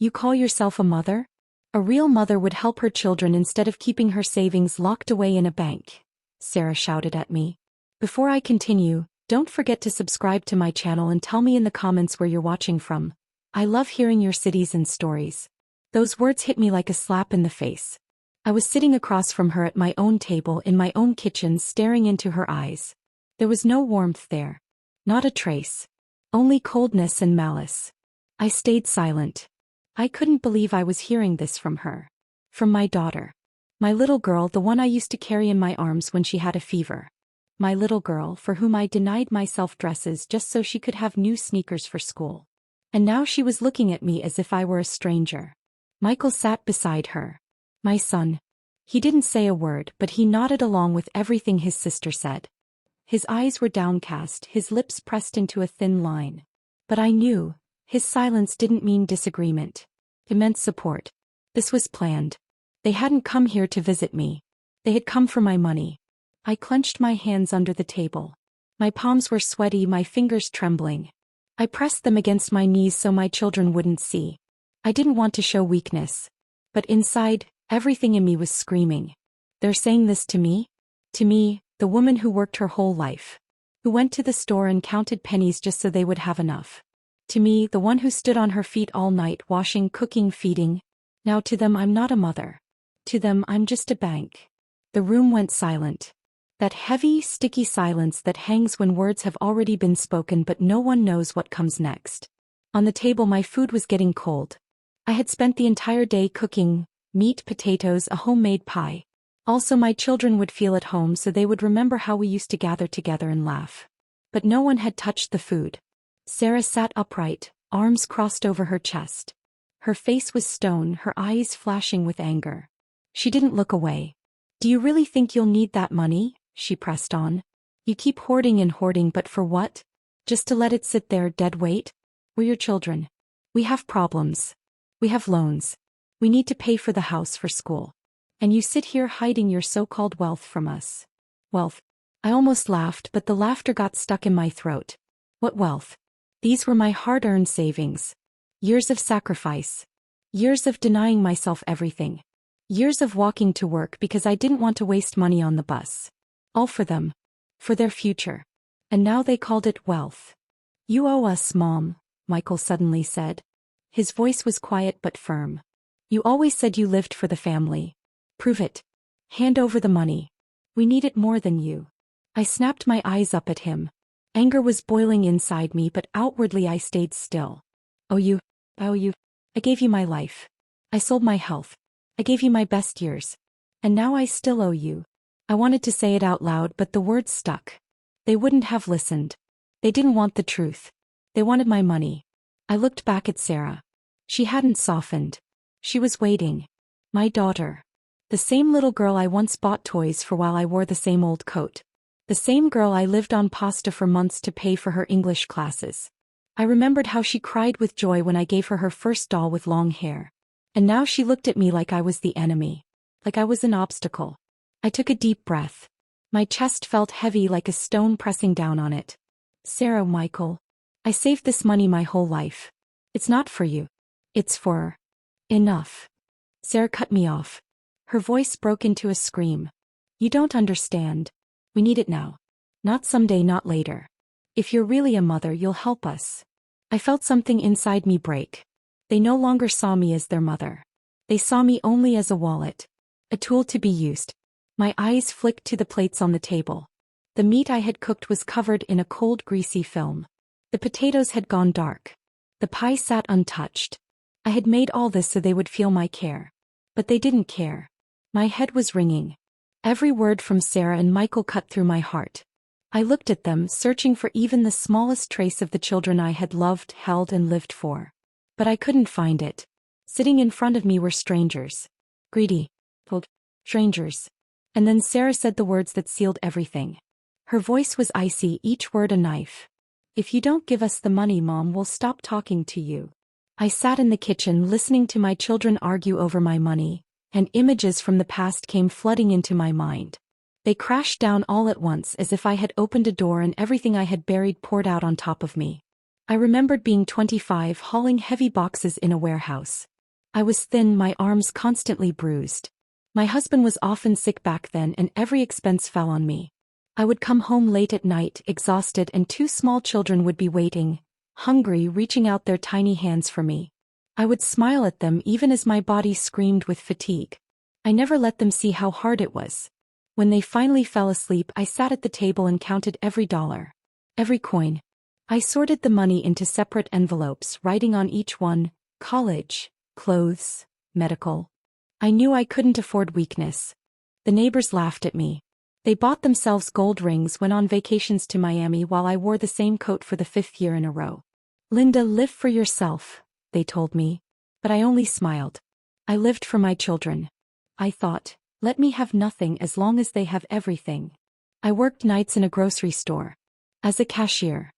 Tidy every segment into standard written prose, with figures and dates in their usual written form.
You call yourself a mother? A real mother would help her children instead of keeping her savings locked away in a bank, Sarah shouted at me. Before I continue, don't forget to subscribe to my channel and tell me in the comments where you're watching from. I love hearing your cities and stories. Those words hit me like a slap in the face. I was sitting across from her at my own table in my own kitchen staring into her eyes. There was no warmth there. Not a trace. Only coldness and malice. I stayed silent. I couldn't believe I was hearing this from her. From my daughter. My little girl, the one I used to carry in my arms when she had a fever. My little girl, for whom I denied myself dresses just so she could have new sneakers for school. And now she was looking at me as if I were a stranger. Michael sat beside her. My son. He didn't say a word, but he nodded along with everything his sister said. His eyes were downcast, his lips pressed into a thin line. But I knew, his silence didn't mean disagreement. It meant support. This was planned. They hadn't come here to visit me. They had come for my money. I clenched my hands under the table. My palms were sweaty, my fingers trembling. I pressed them against my knees so my children wouldn't see. I didn't want to show weakness. But inside, everything in me was screaming. They're saying this to me? To me, the woman who worked her whole life. Who went to the store and counted pennies just so they would have enough. To me, the one who stood on her feet all night washing, cooking, feeding. Now to them I'm not a mother. To them I'm just a bank. The room went silent. That heavy, sticky silence that hangs when words have already been spoken but no one knows what comes next. On the table my food was getting cold. I had spent the entire day cooking, meat, potatoes, a homemade pie. Also my children would feel at home so they would remember how we used to gather together and laugh. But no one had touched the food. Sarah sat upright, arms crossed over her chest. Her face was stone, her eyes flashing with anger. She didn't look away. Do you really think you'll need that money? She pressed on. You keep hoarding and hoarding, but for what? Just to let it sit there dead weight? We're your children. We have problems. We have loans. We need to pay for the house, for school. And you sit here hiding your so-called wealth from us. Wealth. I almost laughed, but the laughter got stuck in my throat. What wealth? These were my hard-earned savings. Years of sacrifice. Years of denying myself everything. Years of walking to work because I didn't want to waste money on the bus. All for them. For their future. And now they called it wealth. You owe us, Mom, Michael suddenly said. His voice was quiet but firm. You always said you lived for the family. Prove it. Hand over the money. We need it more than you. I snapped my eyes up at him. Anger was boiling inside me, but outwardly I stayed still. Oh you. I gave you my life. I sold my health. I gave you my best years. And now I still owe you. I wanted to say it out loud, but the words stuck. They wouldn't have listened. They didn't want the truth. They wanted my money. I looked back at Sarah. She hadn't softened. She was waiting. My daughter. The same little girl I once bought toys for while I wore the same old coat. The same girl I lived on pasta for months to pay for her English classes. I remembered how she cried with joy when I gave her her first doll with long hair. And now she looked at me like I was the enemy. Like I was an obstacle. I took a deep breath. My chest felt heavy like a stone pressing down on it. Sarah, Michael. I saved this money my whole life. It's not for you. It's for... Enough. Sarah cut me off. Her voice broke into a scream. You don't understand. We need it now. Not someday, not later. If you're really a mother, you'll help us. I felt something inside me break. They no longer saw me as their mother. They saw me only as a wallet. A tool to be used. My eyes flicked to the plates on the table. The meat I had cooked was covered in a cold, greasy film. The potatoes had gone dark. The pie sat untouched. I had made all this so they would feel my care. But they didn't care. My head was ringing. Every word from Sarah and Michael cut through my heart. I looked at them, searching for even the smallest trace of the children I had loved, held, and lived for. But I couldn't find it. Sitting in front of me were strangers. Greedy. Cold. Strangers. And then Sarah said the words that sealed everything. Her voice was icy, each word a knife. If you don't give us the money, Mom, we'll stop talking to you. I sat in the kitchen listening to my children argue over my money, and images from the past came flooding into my mind. They crashed down all at once as if I had opened a door and everything I had buried poured out on top of me. I remembered being 25 hauling heavy boxes in a warehouse. I was thin, my arms constantly bruised. My husband was often sick back then and every expense fell on me. I would come home late at night, exhausted, and two small children would be waiting, hungry, reaching out their tiny hands for me. I would smile at them even as my body screamed with fatigue. I never let them see how hard it was. When they finally fell asleep, I sat at the table and counted every dollar, every coin. I sorted the money into separate envelopes, writing on each one, college, clothes, medical. I knew I couldn't afford weakness. The neighbors laughed at me. They bought themselves gold rings, went on vacations to Miami while I wore the same coat for the 5th year in a row. Linda, live for yourself, they told me. But I only smiled. I lived for my children. I thought, let me have nothing as long as they have everything. I worked nights in a grocery store. As a cashier.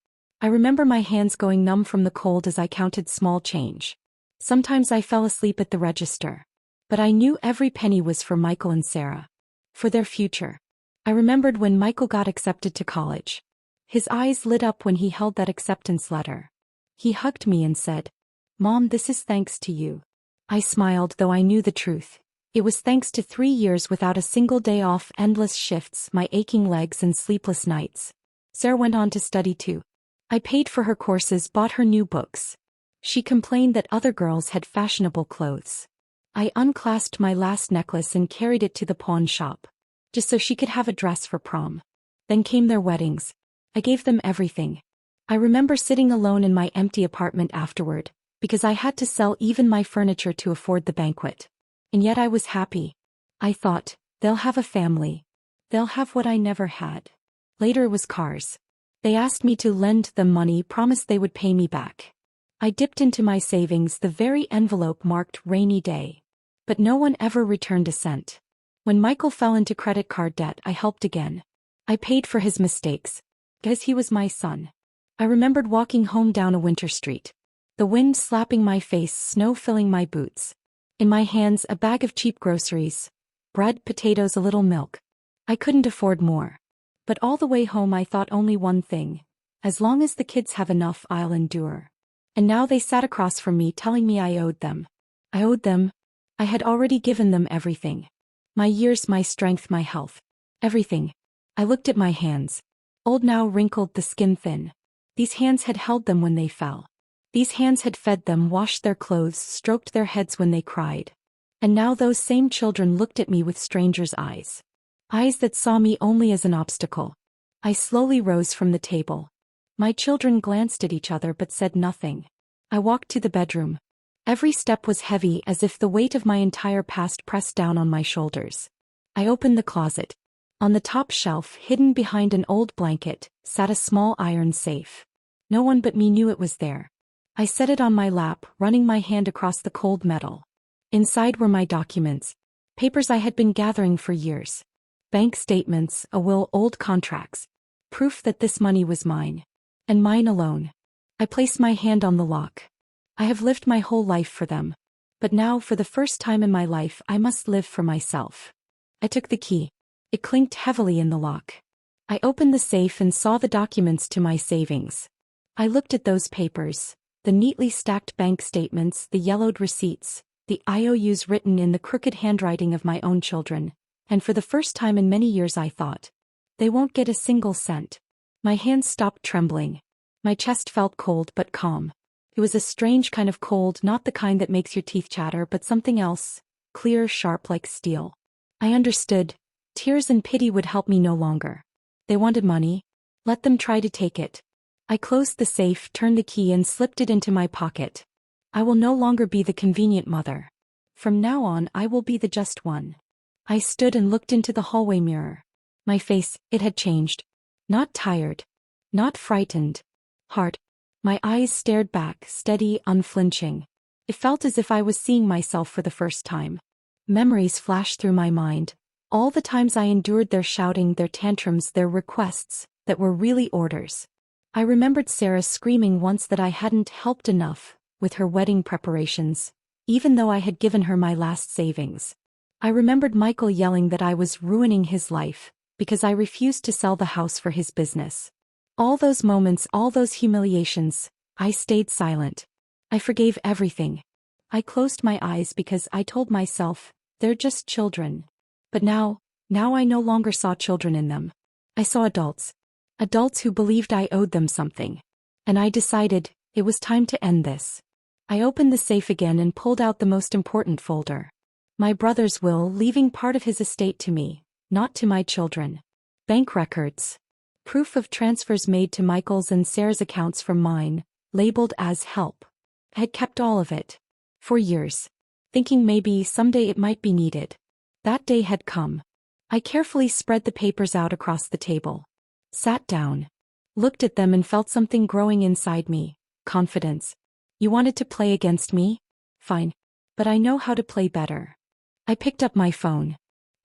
I remember my hands going numb from the cold as I counted small change. Sometimes I fell asleep at the register. But I knew every penny was for Michael and Sarah. For their future. I remembered when Michael got accepted to college. His eyes lit up when he held that acceptance letter. He hugged me and said, "Mom, this is thanks to you." I smiled, though I knew the truth. It was thanks to 3 years without a single day off, endless shifts, my aching legs, and sleepless nights. Sarah went on to study too. I paid for her courses, bought her new books. She complained that other girls had fashionable clothes. I unclasped my last necklace and carried it to the pawn shop, just so she could have a dress for prom. Then came their weddings. I gave them everything. I remember sitting alone in my empty apartment afterward, because I had to sell even my furniture to afford the banquet. And yet I was happy. I thought, they'll have a family. They'll have what I never had. Later it was cars. They asked me to lend them money, promised they would pay me back. I dipped into my savings, the very envelope marked rainy day. But no one ever returned a cent. When Michael fell into credit card debt, I helped again. I paid for his mistakes. Because he was my son. I remembered walking home down a winter street. The wind slapping my face, snow filling my boots. In my hands, a bag of cheap groceries. Bread, potatoes, a little milk. I couldn't afford more. But all the way home I thought only one thing. As long as the kids have enough, I'll endure. And now they sat across from me, telling me I owed them. I owed them. I had already given them everything. My years, my strength, my health. Everything. I looked at my hands. Old now, wrinkled, the skin thin. These hands had held them when they fell. These hands had fed them, washed their clothes, stroked their heads when they cried. And now those same children looked at me with strangers' eyes. Eyes that saw me only as an obstacle. I slowly rose from the table. My children glanced at each other but said nothing. I walked to the bedroom. Every step was heavy, as if the weight of my entire past pressed down on my shoulders. I opened the closet. On the top shelf, hidden behind an old blanket, sat a small iron safe. No one but me knew it was there. I set it on my lap, running my hand across the cold metal. Inside were my documents. Papers I had been gathering for years. Bank statements, a will, old contracts. Proof that this money was mine. And mine alone. I placed my hand on the lock. I have lived my whole life for them. But now, for the first time in my life, I must live for myself. I took the key. It clinked heavily in the lock. I opened the safe and saw the documents to my savings. I looked at those papers. The neatly stacked bank statements, the yellowed receipts, the IOUs written in the crooked handwriting of my own children, and for the first time in many years I thought, they won't get a single cent. My hands stopped trembling. My chest felt cold but calm. It was a strange kind of cold, not the kind that makes your teeth chatter, but something else, clear, sharp like steel. I understood. Tears and pity would help me no longer. They wanted money. Let them try to take it. I closed the safe, turned the key and slipped it into my pocket. I will no longer be the convenient mother. From now on I will be the just one. I stood and looked into the hallway mirror. My face, it had changed. Not tired. Not frightened. Hard. My eyes stared back, steady, unflinching. It felt as if I was seeing myself for the first time. Memories flashed through my mind. All the times I endured their shouting, their tantrums, their requests, that were really orders. I remembered Sarah screaming once that I hadn't helped enough with her wedding preparations, even though I had given her my last savings. I remembered Michael yelling that I was ruining his life because I refused to sell the house for his business. All those moments, all those humiliations, I stayed silent. I forgave everything. I closed my eyes because I told myself, they're just children. But now I no longer saw children in them. I saw adults. Adults who believed I owed them something. And I decided, it was time to end this. I opened the safe again and pulled out the most important folder. My brother's will, leaving part of his estate to me, not to my children. Bank records. Proof of transfers made to Michael's and Sarah's accounts from mine, labeled as help. I had kept all of it. For years. Thinking maybe someday it might be needed. That day had come. I carefully spread the papers out across the table. Sat down. Looked at them and felt something growing inside me. Confidence. You wanted to play against me? Fine. But I know how to play better. I picked up my phone.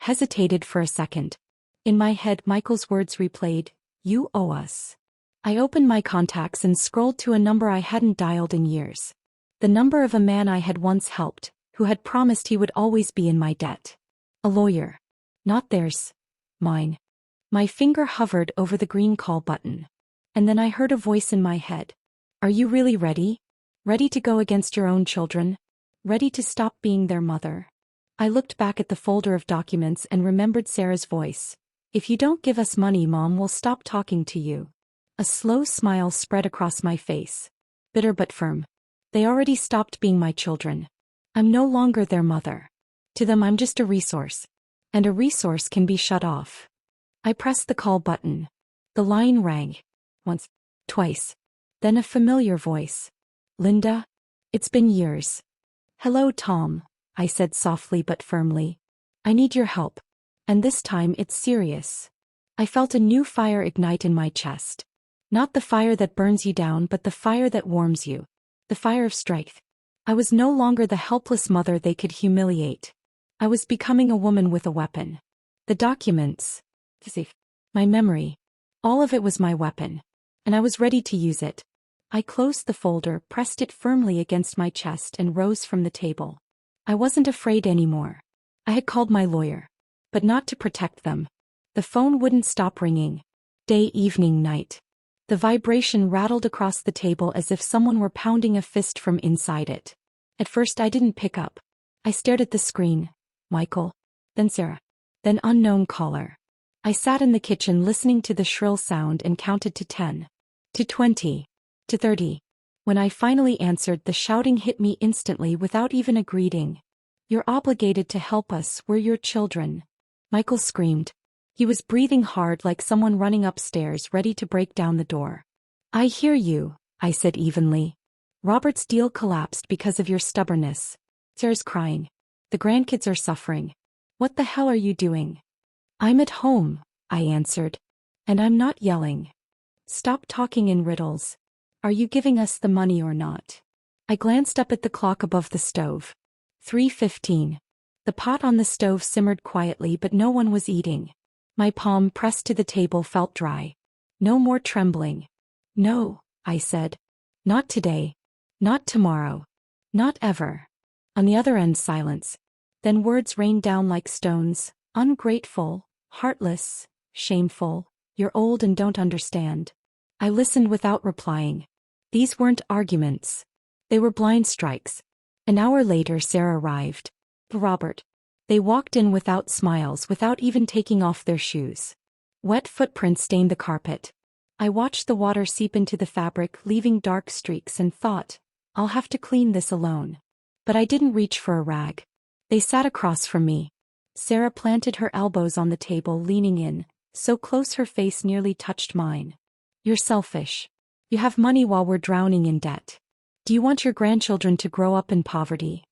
Hesitated for a second. In my head Michael's words replayed, "You owe us." I opened my contacts and scrolled to a number I hadn't dialed in years. The number of a man I had once helped, who had promised he would always be in my debt. A lawyer. Not theirs. Mine. My finger hovered over the green call button. And then I heard a voice in my head. Are you really ready? Ready to go against your own children? Ready to stop being their mother? I looked back at the folder of documents and remembered Sarah's voice. If you don't give us money, Mom will stop talking to you. A slow smile spread across my face. Bitter but firm. They already stopped being my children. I'm no longer their mother. To them I'm just a resource. And a resource can be shut off. I pressed the call button. The line rang. Once. Twice. Then a familiar voice. Linda? It's been years. Hello, Tom, I said softly but firmly. I need your help. And this time it's serious. I felt a new fire ignite in my chest. Not the fire that burns you down, but the fire that warms you. The fire of strength. I was no longer the helpless mother they could humiliate. I was becoming a woman with a weapon. The documents. My memory. All of it was my weapon. And I was ready to use it. I closed the folder, pressed it firmly against my chest and rose from the table. I wasn't afraid anymore. I had called my lawyer. But not to protect them. The phone wouldn't stop ringing. Day, evening, night. The vibration rattled across the table as if someone were pounding a fist from inside it. At first I didn't pick up. I stared at the screen. Michael. Then Sarah. Then unknown caller. I sat in the kitchen listening to the shrill sound and counted to 10. To 20. To 30. When I finally answered, the shouting hit me instantly without even a greeting. You're obligated to help us, we're your children. Michael screamed. He was breathing hard like someone running upstairs ready to break down the door. I hear you, I said evenly. Robert's deal collapsed because of your stubbornness. Sarah's crying. The grandkids are suffering. What the hell are you doing? I'm at home, I answered. And I'm not yelling. Stop talking in riddles. Are you giving us the money or not? I glanced up at the clock above the stove. 3:15. The pot on the stove simmered quietly, but no one was eating. My palm pressed to the table felt dry. No more trembling. No, I said. Not today. Not tomorrow. Not ever. On the other end, silence. Then words rained down like stones. Ungrateful, heartless, shameful, you're old and don't understand. I listened without replying. These weren't arguments. They were blind strikes. An hour later, Sarah arrived. Robert. They walked in without smiles, without even taking off their shoes. Wet footprints stained the carpet. I watched the water seep into the fabric, leaving dark streaks, and thought, I'll have to clean this alone. But I didn't reach for a rag. They sat across from me. Sarah planted her elbows on the table, leaning in, so close her face nearly touched mine. You're selfish. You have money while we're drowning in debt. Do you want your grandchildren to grow up in poverty?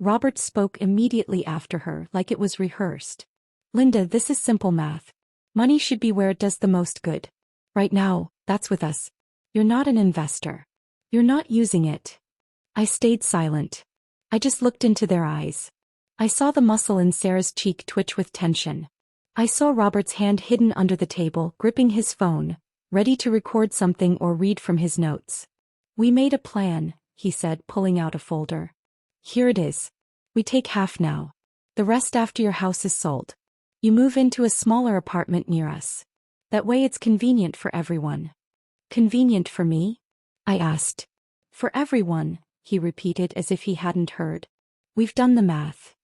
Robert spoke immediately after her, like it was rehearsed. Linda, this is simple math. Money should be where it does the most good. Right now, that's with us. You're not an investor. You're not using it. I stayed silent. I just looked into their eyes. I saw the muscle in Sarah's cheek twitch with tension. I saw Robert's hand hidden under the table, gripping his phone, ready to record something or read from his notes. We made a plan, he said, pulling out a folder. Here it is. We take half now. The rest after your house is sold. You move into a smaller apartment near us. That way it's convenient for everyone. Convenient for me? I asked. For everyone, he repeated as if he hadn't heard. We've done the math.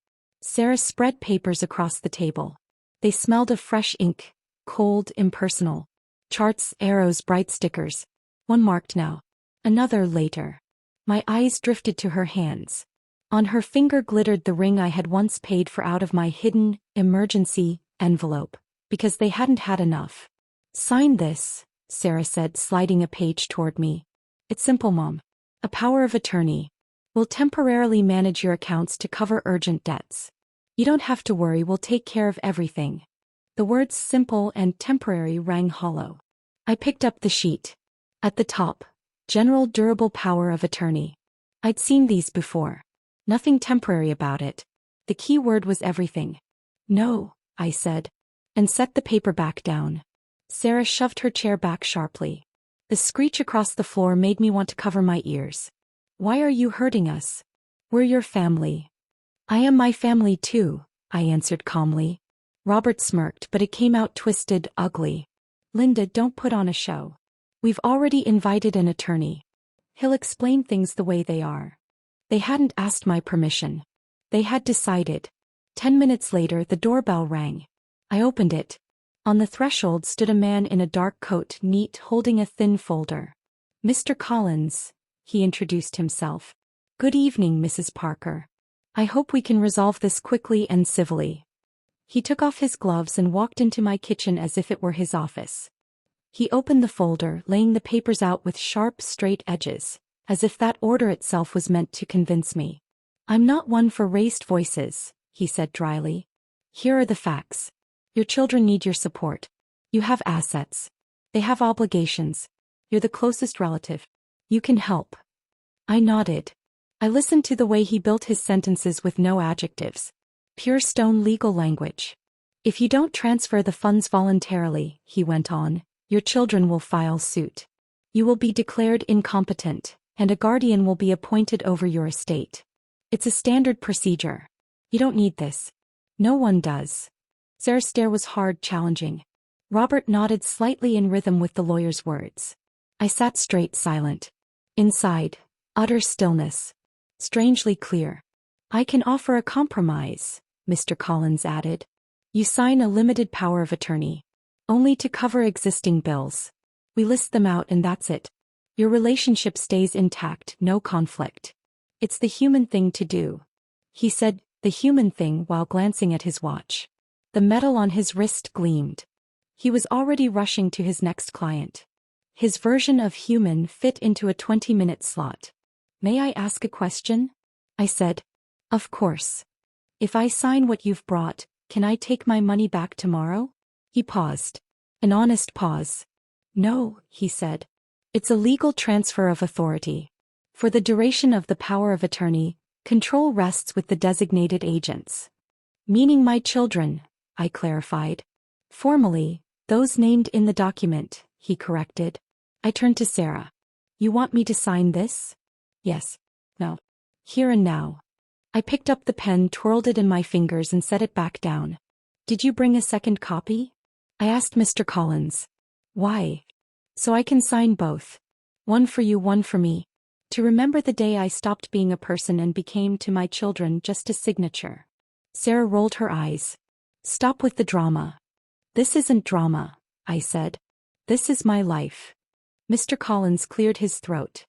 Sarah spread papers across the table. They smelled of fresh ink, cold, impersonal. Charts, arrows, bright stickers. One marked now. Another later. My eyes drifted to her hands. On her finger glittered the ring I had once paid for out of my hidden, emergency, envelope, because they hadn't had enough. Sign this, Sarah said, sliding a page toward me. It's simple, Mom. A power of attorney. We'll temporarily manage your accounts to cover urgent debts. You don't have to worry, we'll take care of everything. The words simple and temporary rang hollow. I picked up the sheet. At the top, General Durable Power of Attorney. I'd seen these before. Nothing temporary about it. The key word was everything. No, I said, and set the paper back down. Sarah shoved her chair back sharply. The screech across the floor made me want to cover my ears. Why are you hurting us? We're your family. I am my family too, I answered calmly. Robert smirked, but it came out twisted, ugly. Linda, don't put on a show. We've already invited an attorney. He'll explain things the way they are. They hadn't asked my permission. They had decided. 10 minutes later, the doorbell rang. I opened it. On the threshold stood a man in a dark coat, neat, holding a thin folder. Mr. Collins, he introduced himself. Good evening, Mrs. Parker. I hope we can resolve this quickly and civilly. He took off his gloves and walked into my kitchen as if it were his office. He opened the folder, laying the papers out with sharp, straight edges, as if that order itself was meant to convince me. I'm not one for raised voices, he said dryly. Here are the facts. Your children need your support. You have assets. They have obligations. You're the closest relative. You can help. I nodded. I listened to the way he built his sentences with no adjectives. Pure stone legal language. If you don't transfer the funds voluntarily, he went on, your children will file suit. You will be declared incompetent, and a guardian will be appointed over your estate. It's a standard procedure. You don't need this. No one does. Sarah's stare was hard, challenging. Robert nodded slightly in rhythm with the lawyer's words. I sat straight, silent. Inside, utter stillness. Strangely clear. I can offer a compromise, Mr. Collins added. You sign a limited power of attorney. Only to cover existing bills. We list them out and that's it. Your relationship stays intact, no conflict. It's the human thing to do. He said, the human thing, while glancing at his watch. The metal on his wrist gleamed. He was already rushing to his next client. His version of human fit into a 20-minute slot. May I ask a question? I said. Of course. If I sign what you've brought, can I take my money back tomorrow? He paused. An honest pause. No, he said. It's a legal transfer of authority. For the duration of the power of attorney, control rests with the designated agents. Meaning my children, I clarified. Formally, those named in the document, he corrected. I turned to Sarah. You want me to sign this? Yes. No. Here and now. I picked up the pen, twirled it in my fingers and set it back down. Did you bring a second copy? I asked Mr. Collins. Why? So I can sign both. One for you, one for me. To remember the day I stopped being a person and became to my children just a signature. Sarah rolled her eyes. Stop with the drama. This isn't drama, I said. This is my life. Mr. Collins cleared his throat.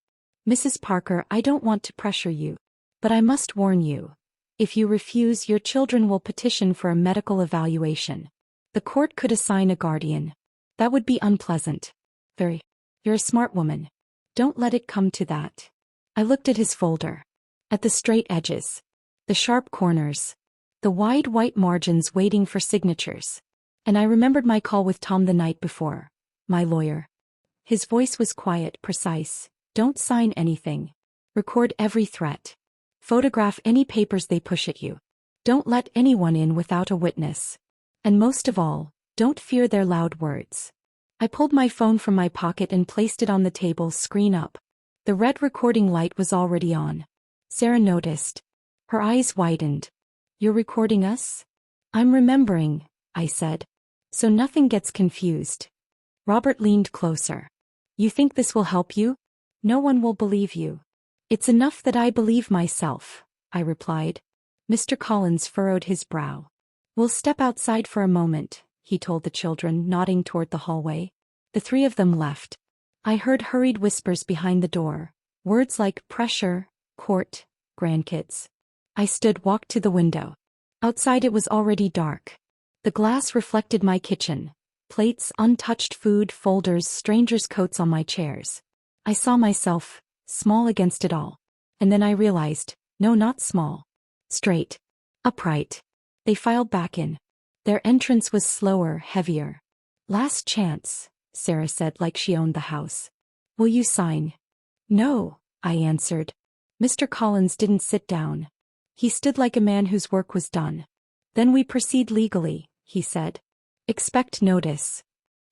Mrs. Parker, I don't want to pressure you. But I must warn you. If you refuse, your children will petition for a medical evaluation. The court could assign a guardian. That would be unpleasant. Very. You're a smart woman. Don't let it come to that. I looked at his folder. At the straight edges. The sharp corners. The wide white margins waiting for signatures. And I remembered my call with Tom the night before. My lawyer. His voice was quiet, precise. Don't sign anything. Record every threat. Photograph any papers they push at you. Don't let anyone in without a witness. And most of all, don't fear their loud words. I pulled my phone from my pocket and placed it on the table, screen up. The red recording light was already on. Sarah noticed. Her eyes widened. You're recording us? I'm remembering, I said. So nothing gets confused. Robert leaned closer. You think this will help you? No one will believe you. It's enough that I believe myself, I replied. Mr. Collins furrowed his brow. We'll step outside for a moment, he told the children, nodding toward the hallway. The three of them left. I heard hurried whispers behind the door, words like pressure, court, grandkids. I walked to the window. Outside it was already dark. The glass reflected my kitchen. Plates, untouched food, folders, strangers' coats on my chairs. I saw myself, small against it all. And then I realized, no, not small. Straight. Upright. They filed back in. Their entrance was slower, heavier. Last chance, Sarah said like she owned the house. Will you sign? No, I answered. Mr. Collins didn't sit down. He stood like a man whose work was done. Then we proceed legally, he said. Expect notice.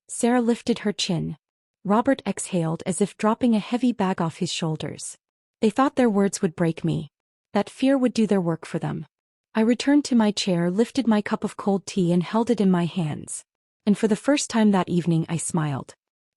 Sarah lifted her chin. Robert exhaled as if dropping a heavy bag off his shoulders. They thought their words would break me. That fear would do their work for them. I returned to my chair, lifted my cup of cold tea and held it in my hands. And for the first time that evening I smiled.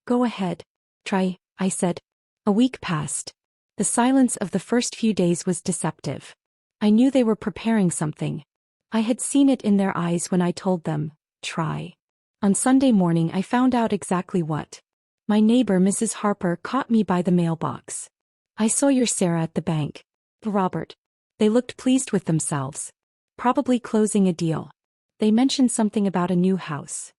Go ahead. Try, I said. A week passed. The silence of the first few days was deceptive. I knew they were preparing something. I had seen it in their eyes when I told them, try. On Sunday morning I found out exactly what. My neighbor Mrs. Harper caught me by the mailbox. I saw your Sarah at the bank. Robert. They looked pleased with themselves. Probably closing a deal. They mentioned something about a new house.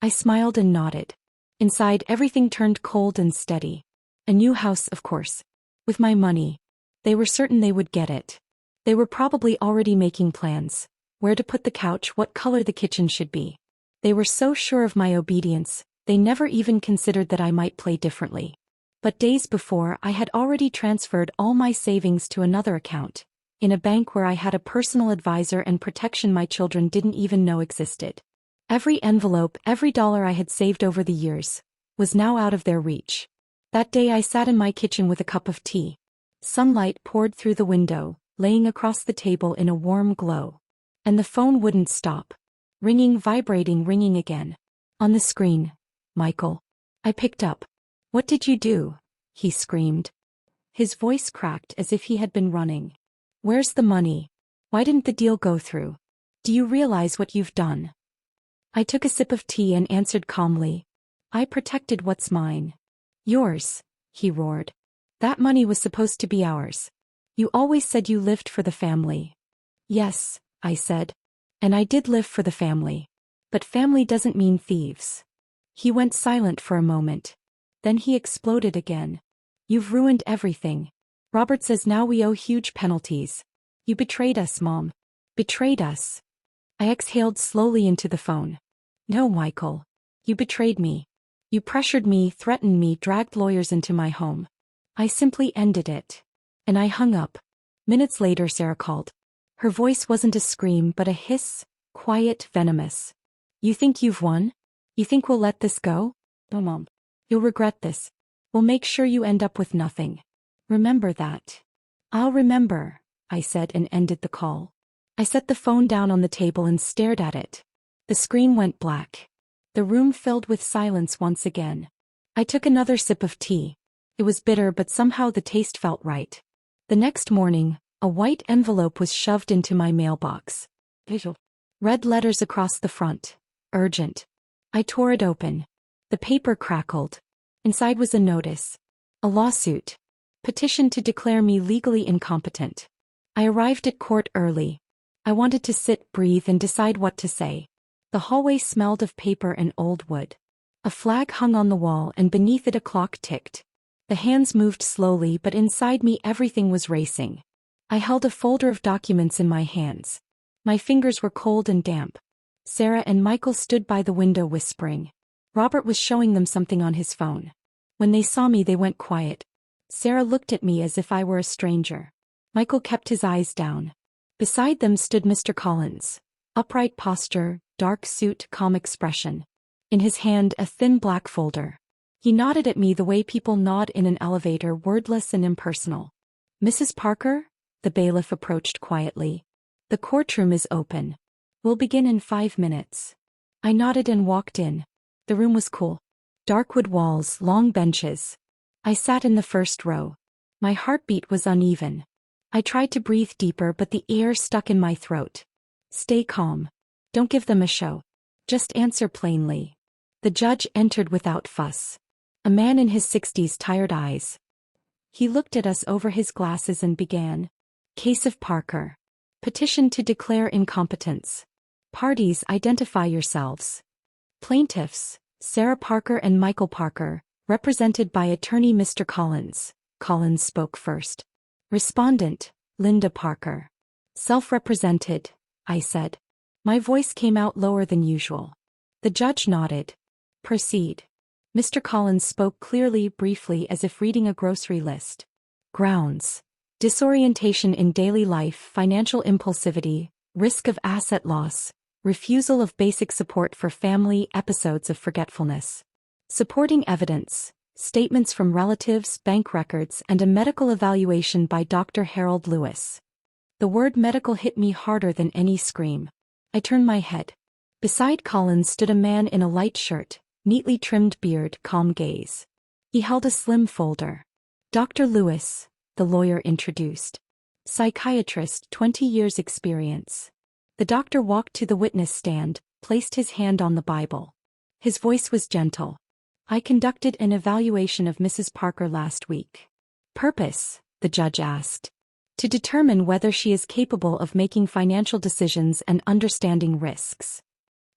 I smiled and nodded. Inside everything turned cold and steady. A new house, of course. With my money. They were certain they would get it. They were probably already making plans. Where to put the couch, what color the kitchen should be. They were so sure of my obedience, they never even considered that I might play differently. But days before I had already transferred all my savings to another account. In a bank where I had a personal advisor and protection my children didn't even know existed. Every envelope, every dollar I had saved over the years, was now out of their reach. That day I sat in my kitchen with a cup of tea. Sunlight poured through the window, laying across the table in a warm glow. And the phone wouldn't stop. Ringing, vibrating, ringing again. On the screen, Michael. I picked up. What did you do? He screamed. His voice cracked as if he had been running. Where's the money? Why didn't the deal go through? Do you realize what you've done? I took a sip of tea and answered calmly. I protected what's mine. Yours, he roared. That money was supposed to be ours. You always said you lived for the family. Yes, I said. And I did live for the family. But family doesn't mean thieves. He went silent for a moment. Then he exploded again. You've ruined everything. Robert says now we owe huge penalties. You betrayed us, Mom. Betrayed us. I exhaled slowly into the phone. No, Michael. You betrayed me. You pressured me, threatened me, dragged lawyers into my home. I simply ended it. And I hung up. Minutes later Sarah called. Her voice wasn't a scream but a hiss, quiet, venomous. You think you've won? You think we'll let this go? No, Mom. You'll regret this. We'll make sure you end up with nothing. Remember that. I'll remember, I said and ended the call. I set the phone down on the table and stared at it. The screen went black. The room filled with silence once again. I took another sip of tea. It was bitter but somehow the taste felt right. The next morning, a white envelope was shoved into my mailbox. Red letters across the front. Urgent. I tore it open. The paper crackled. Inside was a notice. A lawsuit. Petition to declare me legally incompetent. I arrived at court early. I wanted to sit, breathe, and decide what to say. The hallway smelled of paper and old wood. A flag hung on the wall and beneath it a clock ticked. The hands moved slowly but inside me everything was racing. I held a folder of documents in my hands. My fingers were cold and damp. Sarah and Michael stood by the window whispering. Robert was showing them something on his phone. When they saw me they went quiet. Sarah looked at me as if I were a stranger. Michael kept his eyes down. Beside them stood Mr. Collins. Upright posture, dark suit, calm expression. In his hand a thin black folder. He nodded at me the way people nod in an elevator, wordless and impersonal. Mrs. Parker? The bailiff approached quietly. The courtroom is open. We'll begin in 5 minutes. I nodded and walked in. The room was cool. Dark wood walls, long benches. I sat in the first row. My heartbeat was uneven. I tried to breathe deeper, but the air stuck in my throat. Stay calm. Don't give them a show. Just answer plainly. The judge entered without fuss. A man in his 60s, tired eyes. He looked at us over his glasses and began. Case of Parker. Petition to declare incompetence. Parties, identify yourselves. Plaintiffs, Sarah Parker and Michael Parker, represented by attorney Mr. Collins. Collins spoke first. Respondent, Linda Parker. Self-represented, I said. My voice came out lower than usual. The judge nodded. Proceed. Mr. Collins spoke clearly, briefly, as if reading a grocery list. Grounds. Disorientation in daily life, financial impulsivity, risk of asset loss, refusal of basic support for family, episodes of forgetfulness. Supporting evidence, statements from relatives, bank records, and a medical evaluation by Dr. Harold Lewis. The word medical hit me harder than any scream. I turned my head. Beside Collins stood a man in a light shirt, neatly trimmed beard, calm gaze. He held a slim folder. Dr. Lewis, the lawyer introduced. Psychiatrist, 20 years experience. The doctor walked to the witness stand, placed his hand on the Bible. His voice was gentle. I conducted an evaluation of Mrs. Parker last week. Purpose, the judge asked. To determine whether she is capable of making financial decisions and understanding risks.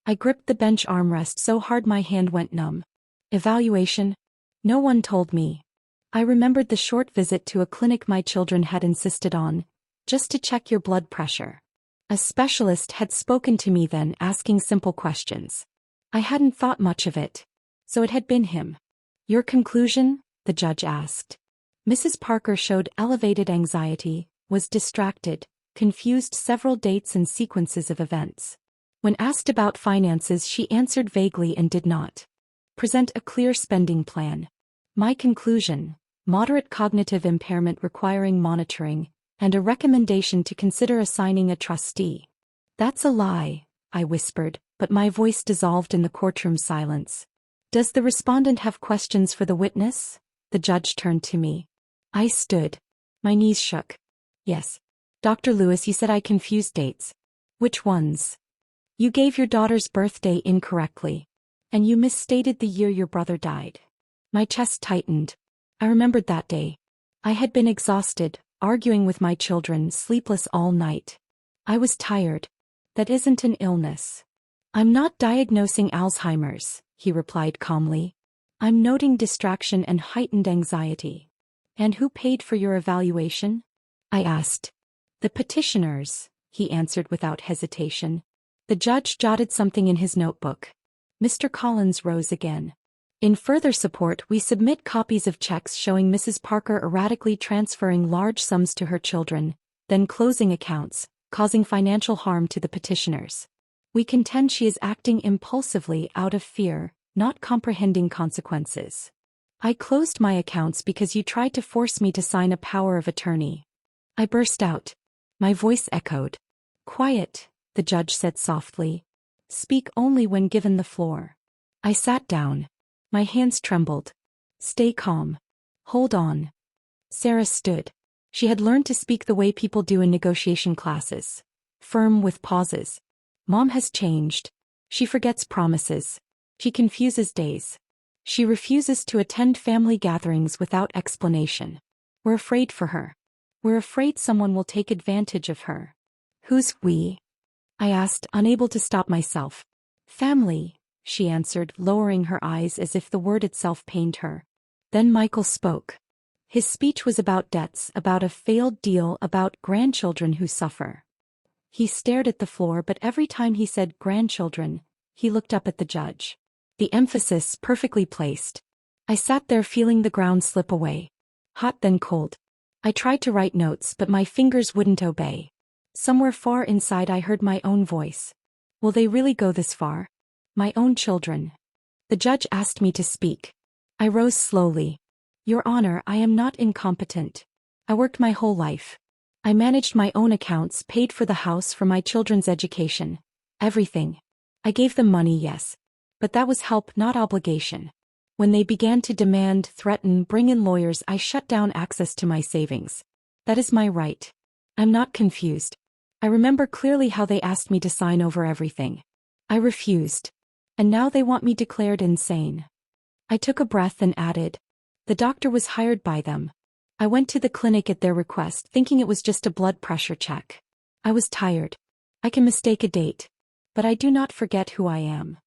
I gripped the bench armrest so hard my hand went numb. Evaluation? No one told me. I remembered the short visit to a clinic my children had insisted on, just to check your blood pressure. A specialist had spoken to me then, asking simple questions. I hadn't thought much of it. So it had been him. Your conclusion? The judge asked. Mrs. Parker showed elevated anxiety, was distracted, confused several dates and sequences of events. When asked about finances, she answered vaguely and did not present a clear spending plan. My conclusion: moderate cognitive impairment requiring monitoring, and a recommendation to consider assigning a trustee. That's a lie, I whispered, but my voice dissolved in the courtroom silence. Does the respondent have questions for the witness? The judge turned to me. I stood. My knees shook. Yes. Dr. Lewis, you said I confused dates. Which ones? You gave your daughter's birthday incorrectly. And you misstated the year your brother died. My chest tightened. I remembered that day. I had been exhausted, arguing with my children, sleepless all night. I was tired. That isn't an illness. I'm not diagnosing Alzheimer's, he replied calmly. I'm noting distraction and heightened anxiety. And who paid for your evaluation? I asked. The petitioners, he answered without hesitation. The judge jotted something in his notebook. Mr. Collins rose again. In further support, we submit copies of checks showing Mrs. Parker erratically transferring large sums to her children, then closing accounts, causing financial harm to the petitioners. We contend she is acting impulsively out of fear, not comprehending consequences. I closed my accounts because you tried to force me to sign a power of attorney. I burst out. My voice echoed. Quiet, the judge said softly. Speak only when given the floor. I sat down. My hands trembled. Stay calm. Hold on. Sarah stood. She had learned to speak the way people do in negotiation classes. Firm with pauses. Mom has changed. She forgets promises. She confuses days. She refuses to attend family gatherings without explanation. We're afraid for her. We're afraid someone will take advantage of her. Who's we? I asked, unable to stop myself. Family, she answered, lowering her eyes as if the word itself pained her. Then Michael spoke. His speech was about debts, about a failed deal, about grandchildren who suffer. He stared at the floor, but every time he said grandchildren, he looked up at the judge. The emphasis perfectly placed. I sat there feeling the ground slip away. Hot then cold. I tried to write notes, but my fingers wouldn't obey. Somewhere far inside I heard my own voice. Will they really go this far? My own children. The judge asked me to speak. I rose slowly. Your Honor, I am not incompetent. I worked my whole life. I managed my own accounts, paid for the house, for my children's education. Everything. I gave them money, yes. But that was help, not obligation. When they began to demand, threaten, bring in lawyers, I shut down access to my savings. That is my right. I'm not confused. I remember clearly how they asked me to sign over everything. I refused. And now they want me declared insane. I took a breath and added, the doctor was hired by them. I went to the clinic at their request, thinking it was just a blood pressure check. I was tired. I can mistake a date. But I do not forget who I am.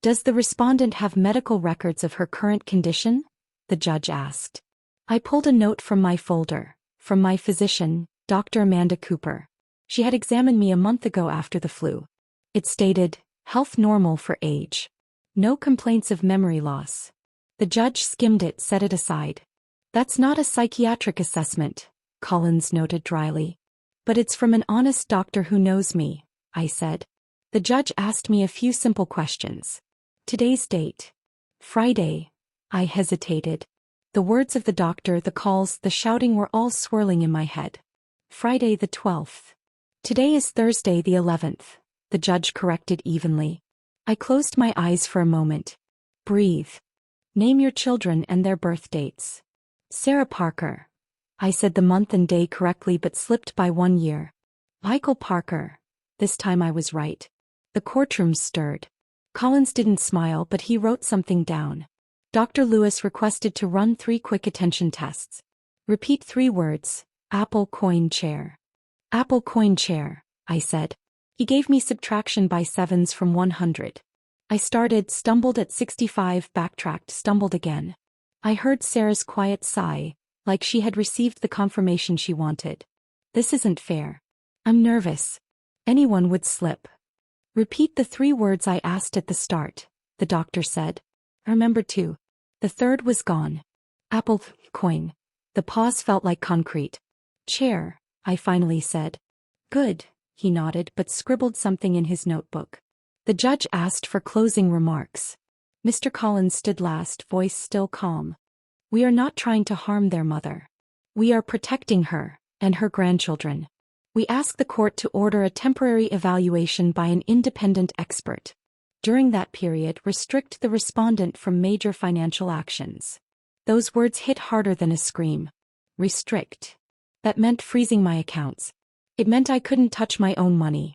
Does the respondent have medical records of her current condition? The judge asked. I pulled a note from my folder, from my physician, Dr. Amanda Cooper. She had examined me a month ago after the flu. It stated, health normal for age. No complaints of memory loss. The judge skimmed it, set it aside. That's not a psychiatric assessment, Collins noted dryly. But it's from an honest doctor who knows me, I said. The judge asked me a few simple questions. Today's date. Friday. I hesitated. The words of the doctor, the calls, the shouting were all swirling in my head. Friday the 12th. Today is Thursday the 11th, the judge corrected evenly. I closed my eyes for a moment. Breathe. Name your children and their birth dates. Sarah Parker. I said the month and day correctly but slipped by 1 year. Michael Parker. This time I was right. The courtroom stirred. Collins didn't smile, but he wrote something down. Dr. Lewis requested to run 3 quick attention tests. Repeat 3 words. Apple coin chair. Apple coin chair, I said. He gave me subtraction by 7s from 100. I started, stumbled at 65, backtracked, stumbled again. I heard Sarah's quiet sigh, like she had received the confirmation she wanted. This isn't fair. I'm nervous. Anyone would slip. Repeat the 3 words I asked at the start, the doctor said. I remembered 2. The third was gone. Apple, coin. The pause felt like concrete. Chair, I finally said. Good, he nodded but scribbled something in his notebook. The judge asked for closing remarks. Mr. Collins stood last, voice still calm. We are not trying to harm their mother. We are protecting her, and her grandchildren. We ask the court to order a temporary evaluation by an independent expert. During that period, restrict the respondent from major financial actions. Those words hit harder than a scream. Restrict. That meant freezing my accounts. It meant I couldn't touch my own money.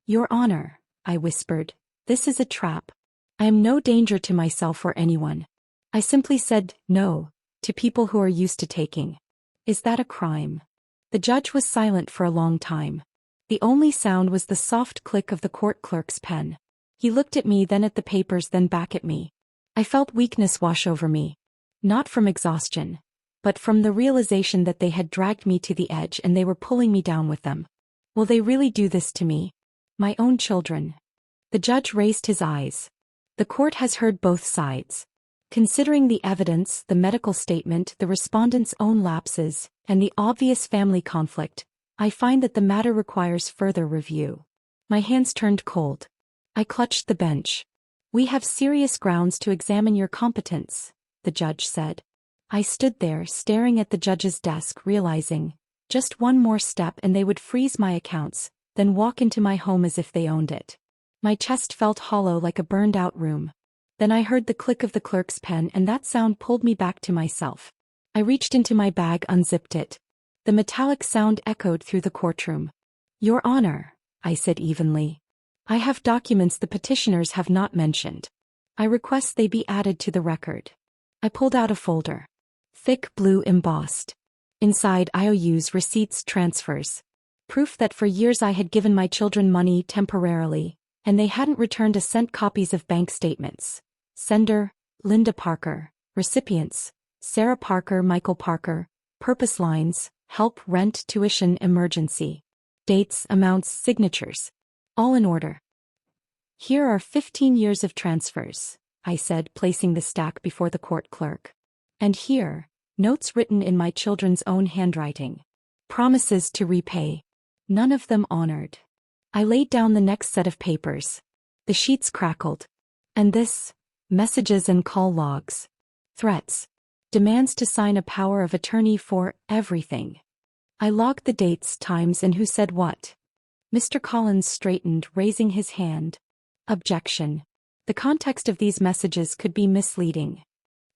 Your Honor, I whispered, this is a trap. I am no danger to myself or anyone. I simply said no to people who are used to taking. Is that a crime? The judge was silent for a long time. The only sound was the soft click of the court clerk's pen. He looked at me, then at the papers, then back at me. I felt weakness wash over me. Not from exhaustion, but from the realization that they had dragged me to the edge and they were pulling me down with them. Will they really do this to me? My own children. The judge raised his eyes. The court has heard both sides. Considering the evidence, the medical statement, the respondent's own lapses, and the obvious family conflict, I find that the matter requires further review. My hands turned cold. I clutched the bench. We have serious grounds to examine your competence, the judge said. I stood there, staring at the judge's desk, realizing, just one more step and they would freeze my accounts, then walk into my home as if they owned it. My chest felt hollow like a burned-out room. Then I heard the click of the clerk's pen and that sound pulled me back to myself. I reached into my bag, unzipped it. The metallic sound echoed through the courtroom. Your Honor, I said evenly. I have documents the petitioners have not mentioned. I request they be added to the record. I pulled out a folder. Thick blue embossed. Inside, IOUs, receipts, transfers. Proof that for years I had given my children money temporarily, and they hadn't returned a cent. Copies of bank statements. Sender, Linda Parker. Recipients, Sarah Parker, Michael Parker. Purpose lines, help, rent, tuition, emergency. Dates, amounts, signatures. All in order. Here are 15 years of transfers, I said, placing the stack before the court clerk. And here, notes written in my children's own handwriting. Promises to repay. None of them honored. I laid down the next set of papers. The sheets crackled. And this, messages and call logs. Threats. Demands to sign a power of attorney for everything. I logged the dates, times, and who said what. Mr. Collins straightened, raising his hand. Objection. The context of these messages could be misleading.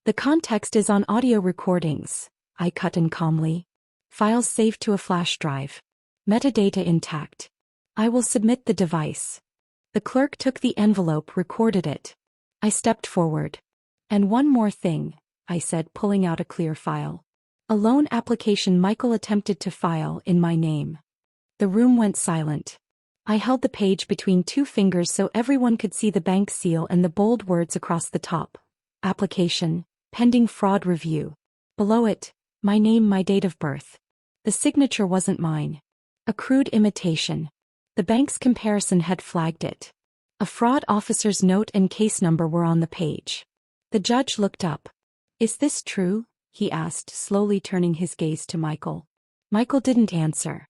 The context is on audio recordings, I cut in calmly. Files saved to a flash drive. Metadata intact. I will submit the device. The clerk took the envelope, recorded it. I stepped forward. And one more thing, I said, pulling out a clear file. A loan application Michael attempted to file in my name. The room went silent. I held the page between two fingers so everyone could see the bank seal and the bold words across the top. Application, pending fraud review. Below it, my name, my date of birth. The signature wasn't mine. A crude imitation. The bank's comparison had flagged it. A fraud officer's note and case number were on the page. The judge looked up. Is this true? He asked, slowly turning his gaze to Michael. Michael didn't answer.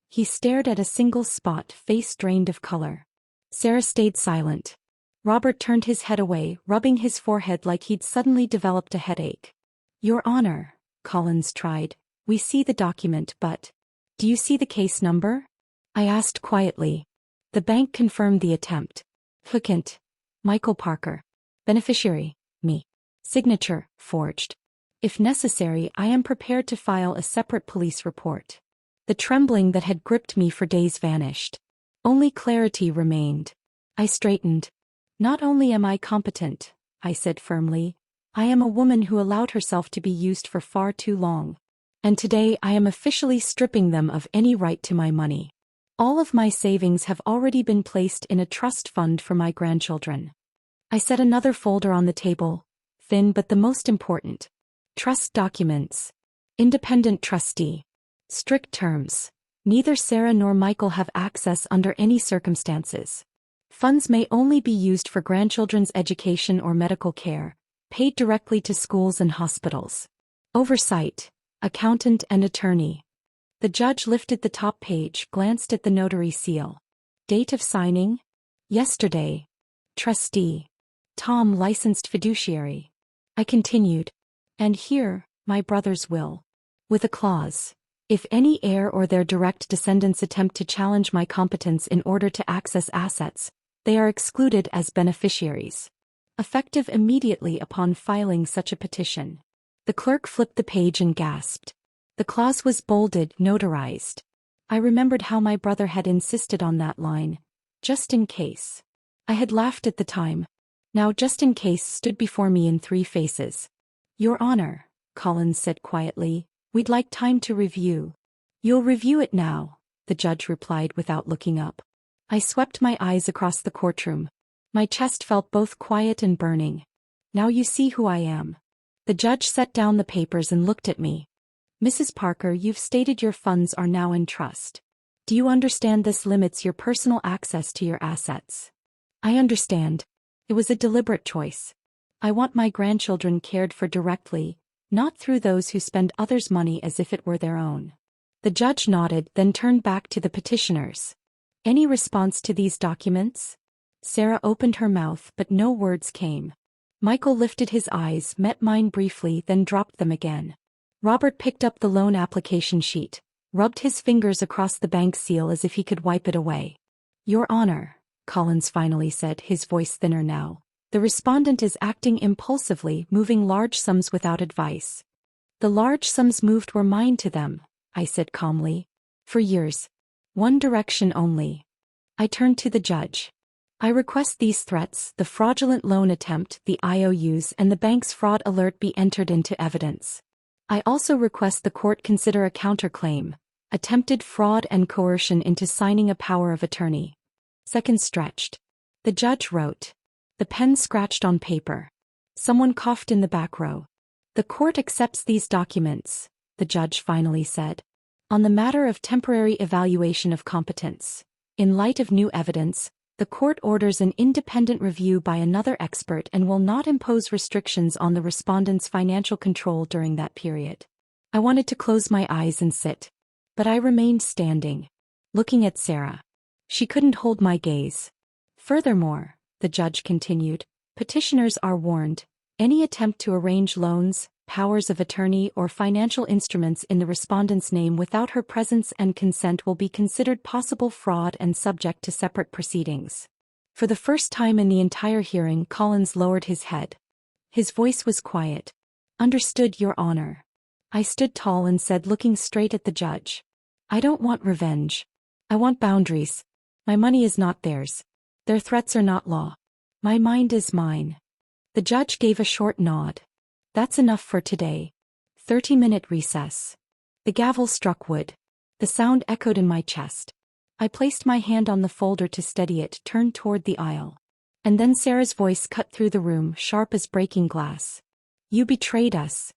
He stared at a single spot, face drained of color. Sarah stayed silent. Robert turned his head away, rubbing his forehead like he'd suddenly developed a headache. Your Honor, Collins tried, we see the document, but do you see the case number? I asked quietly. The bank confirmed the attempt. Applicant, Michael Parker. Beneficiary, me. Signature, forged. If necessary, I am prepared to file a separate police report. The trembling that had gripped me for days vanished. Only clarity remained. I straightened. Not only am I competent, I said firmly, I am a woman who allowed herself to be used for far too long. And today I am officially stripping them of any right to my money. All of my savings have already been placed in a trust fund for my grandchildren. I set another folder on the table, thin but the most important. Trust documents. Independent trustee. Strict terms. Neither Sarah nor Michael have access under any circumstances. Funds may only be used for grandchildren's education or medical care, paid directly to schools and hospitals. Oversight. Accountant and attorney. The judge lifted the top page, glanced at the notary seal. Date of signing? Yesterday. Trustee. Tom, licensed fiduciary. I continued. And here, my brother's will. With a clause. If any heir or their direct descendants attempt to challenge my competence in order to access assets, they are excluded as beneficiaries. Effective immediately upon filing such a petition. The clerk flipped the page and gasped. The clause was bolded, notarized. I remembered how my brother had insisted on that line, just in case. I had laughed at the time. Now just in case stood before me in three faces. Your Honor, Collins said quietly, we'd like time to review. You'll review it now, the judge replied without looking up. I swept my eyes across the courtroom. My chest felt both quiet and burning. Now you see who I am. The judge set down the papers and looked at me. Mrs. Parker, you've stated your funds are now in trust. Do you understand this limits your personal access to your assets? I understand. It was a deliberate choice. I want my grandchildren cared for directly, not through those who spend others' money as if it were their own. The judge nodded, then turned back to the petitioners. Any response to these documents? Sarah opened her mouth, but no words came. Michael lifted his eyes, met mine briefly, then dropped them again. Robert picked up the loan application sheet, rubbed his fingers across the bank seal as if he could wipe it away. Your Honor, Collins finally said, his voice thinner now. The respondent is acting impulsively, moving large sums without advice. The large sums moved were mine to them, I said calmly. For years. One direction only. I turned to the judge. I request these threats, the fraudulent loan attempt, the IOUs, and the bank's fraud alert be entered into evidence. I also request the court consider a counterclaim, attempted fraud and coercion into signing a power of attorney. Seconds stretched. The judge wrote. The pen scratched on paper. Someone coughed in the back row. The court accepts these documents, the judge finally said. On the matter of temporary evaluation of competence. In light of new evidence, the court orders an independent review by another expert and will not impose restrictions on the respondent's financial control during that period. I wanted to close my eyes and sit. But I remained standing, looking at Sarah. She couldn't hold my gaze. Furthermore, the judge continued, petitioners are warned, any attempt to arrange loans, powers of attorney or financial instruments in the respondent's name without her presence and consent will be considered possible fraud and subject to separate proceedings. For the first time in the entire hearing, Collins lowered his head. His voice was quiet, Understood, Your Honor. I stood tall and said, looking straight at the judge. I don't want revenge. I want boundaries. My money is not theirs. Their threats are not law. My mind is mine. The judge gave a short nod. That's enough for today. 30-minute recess. The gavel struck wood. The sound echoed in my chest. I placed my hand on the folder to steady it, turned toward the aisle. And then Sarah's voice cut through the room, sharp as breaking glass. You betrayed us.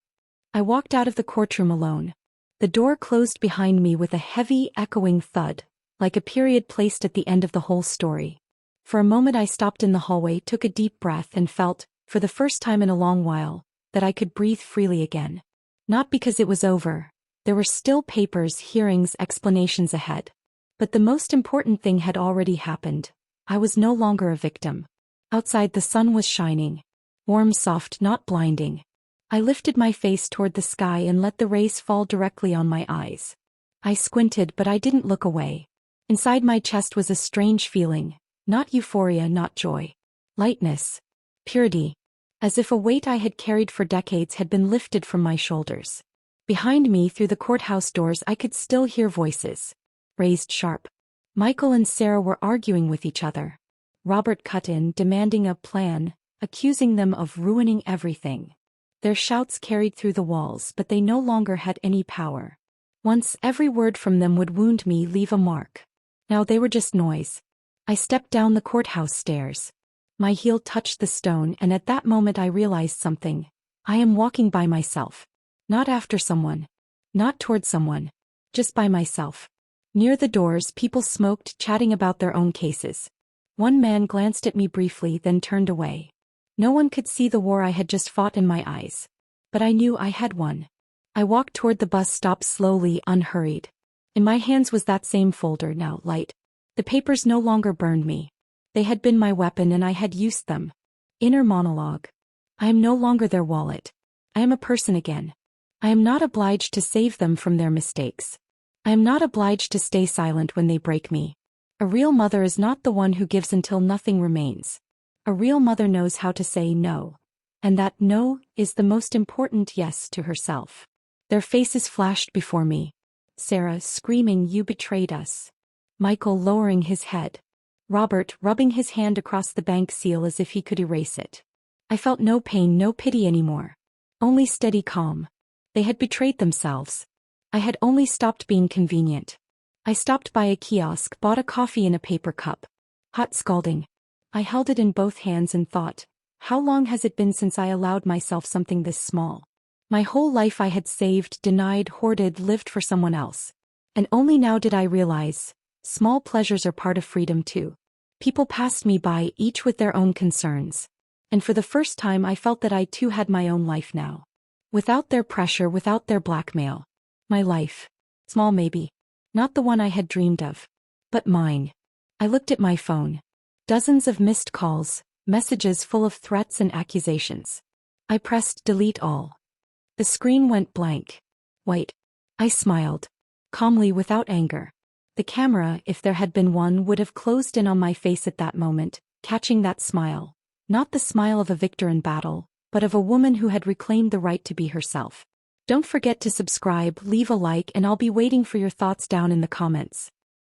I walked out of the courtroom alone. The door closed behind me with a heavy, echoing thud, like a period placed at the end of the whole story. For a moment I stopped in the hallway, took a deep breath and felt, for the first time in a long while, that I could breathe freely again. Not because it was over. There were still papers, hearings, explanations ahead. But the most important thing had already happened. I was no longer a victim. Outside the sun was shining. Warm, soft, not blinding. I lifted my face toward the sky and let the rays fall directly on my eyes. I squinted, but I didn't look away. Inside my chest was a strange feeling. Not euphoria, not joy. Lightness. Purity. As if a weight I had carried for decades had been lifted from my shoulders. Behind me, through the courthouse doors, I could still hear voices. Raised sharp. Michael and Sarah were arguing with each other. Robert cut in, demanding a plan, accusing them of ruining everything. Their shouts carried through the walls, but they no longer had any power. Once every word from them would wound me, leave a mark. Now they were just noise. I stepped down the courthouse stairs. My heel touched the stone, and at that moment I realized something. I am walking by myself. Not after someone. Not toward someone. Just by myself. Near the doors, people smoked, chatting about their own cases. One man glanced at me briefly, then turned away. No one could see the war I had just fought in my eyes. But I knew I had won. I walked toward the bus stop slowly, unhurried. In my hands was that same folder, now light. The papers no longer burned me. They had been my weapon and I had used them. Inner monologue. I am no longer their wallet. I am a person again. I am not obliged to save them from their mistakes. I am not obliged to stay silent when they break me. A real mother is not the one who gives until nothing remains. A real mother knows how to say no. And that no is the most important yes to herself. Their faces flashed before me. Sarah screaming, "You betrayed us." Michael lowering his head. Robert rubbing his hand across the bank seal as if he could erase it. I felt no pain, no pity anymore. Only steady calm. They had betrayed themselves. I had only stopped being convenient. I stopped by a kiosk, bought a coffee in a paper cup. Hot, scalding. I held it in both hands and thought, how long has it been since I allowed myself something this small? My whole life I had saved, denied, hoarded, lived for someone else. And only now did I realize, small pleasures are part of freedom too. People passed me by, each with their own concerns. And for the first time I felt that I too had my own life now. Without their pressure, without their blackmail. My life. Small maybe. Not the one I had dreamed of. But mine. I looked at my phone. Dozens of missed calls, messages full of threats and accusations. I pressed delete all. The screen went blank. White. I smiled. Calmly, without anger. The camera, if there had been one, would have closed in on my face at that moment, catching that smile. Not the smile of a victor in battle, but of a woman who had reclaimed the right to be herself. Don't forget to subscribe, leave a like, and I'll be waiting for your thoughts down in the comments.